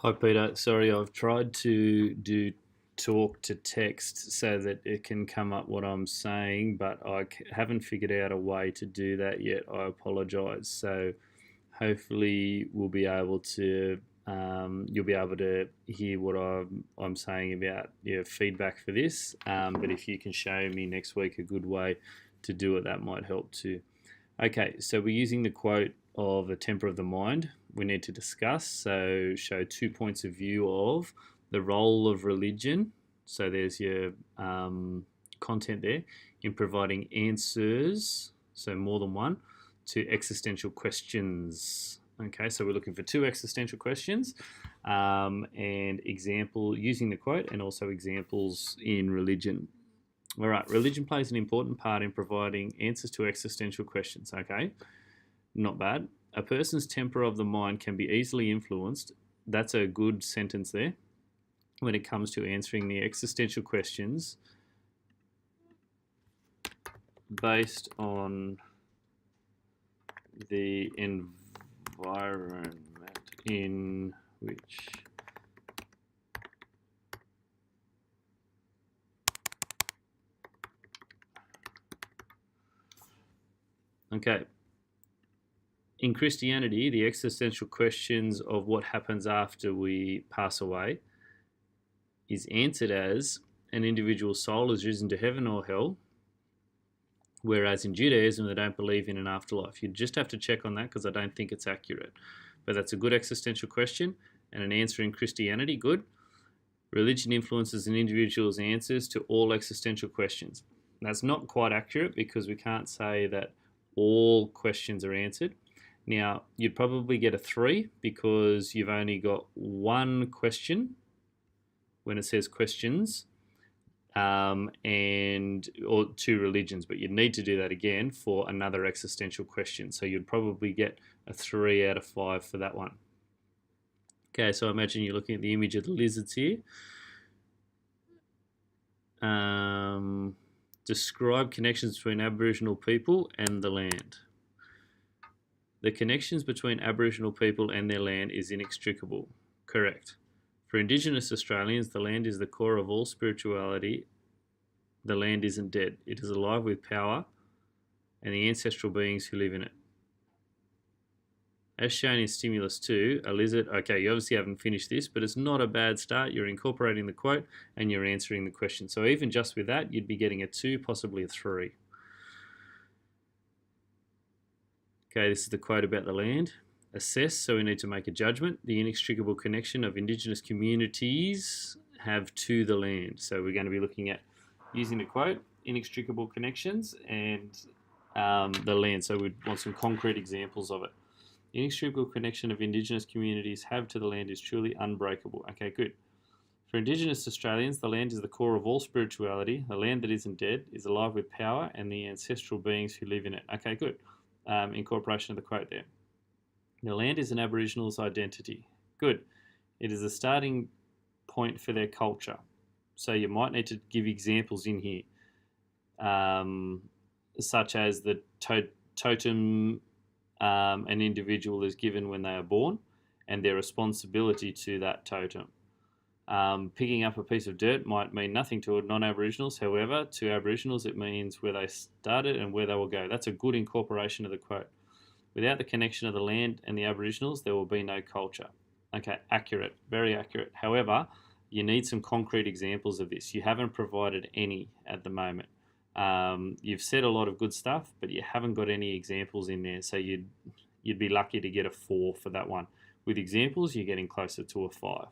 Hi Peter, sorry, I've tried to do talk to text so that it can come up what I'm saying, but haven't figured out a way to do that yet. I apologise. So hopefully we'll be able to, you'll be able to hear what I'm saying about your feedback for this. But if you can show me next week a good way to do it, that might help too. Okay, so we're using the quote of the temper of the mind we need to discuss. So show 2 points of view of the role of religion. So there's your content there in providing answers, so more than one, to existential questions. Okay, so we're looking for two existential questions and example using the quote and also examples in religion. All right, religion plays an important part in providing answers to existential questions. Okay, not bad. A person's temper of the mind can be easily influenced. That's a good sentence there when it comes to answering the existential questions based on the environment in which okay. In Christianity, the existential questions of what happens after we pass away is answered as an individual soul is risen to heaven or hell, whereas in Judaism, they don't believe in an afterlife. You just have to check on that because I don't think it's accurate. But that's a good existential question and an answer in Christianity. Good. Religion influences an individual's answers to all existential questions. That's not quite accurate because we can't say that all questions are answered. Now, you'd probably get a 3 because you've only got one question when it says questions or two religions, but you'd need to do that again for another existential question. So you'd probably get a 3 out of 5 for that one. Okay, so imagine you're looking at the image of the lizards here. Describe connections between Aboriginal people and the land. The connections between Aboriginal people and their land is inextricable. Correct. For Indigenous Australians, the land is the core of all spirituality. The land isn't dead. It is alive with power and the ancestral beings who live in it. As shown in Stimulus 2, a lizard, okay, you obviously haven't finished this, but it's not a bad start. You're incorporating the quote and you're answering the question. So even just with that, you'd be getting a 2, possibly a 3. Okay, this is the quote about the land. Assess, so we need to make a judgment, the inextricable connection of Indigenous communities have to the land. So we're going to be looking at using the quote, inextricable connections, and the land. So we'd want some concrete examples of it. The inextricable connection of Indigenous communities have to the land is truly unbreakable. Okay, good. For Indigenous Australians, the land is the core of all spirituality. The land that isn't dead is alive with power and the ancestral beings who live in it. Okay, good. Incorporation of the quote there. The land is an Aboriginal's identity. Good. It is a starting point for their culture. So you might need to give examples in here, such as the totem an individual is given when they are born and their responsibility to that totem. Picking up a piece of dirt might mean nothing to non-Aboriginals. However, to Aboriginals, it means where they started and where they will go. That's a good incorporation of the quote. Without the connection of the land and the Aboriginals, there will be no culture. Okay, accurate, very accurate. However, you need some concrete examples of this. You haven't provided any at the moment. You've said a lot of good stuff, but you haven't got any examples in there. So you'd be lucky to get a 4 for that one. With examples, you're getting closer to a 5.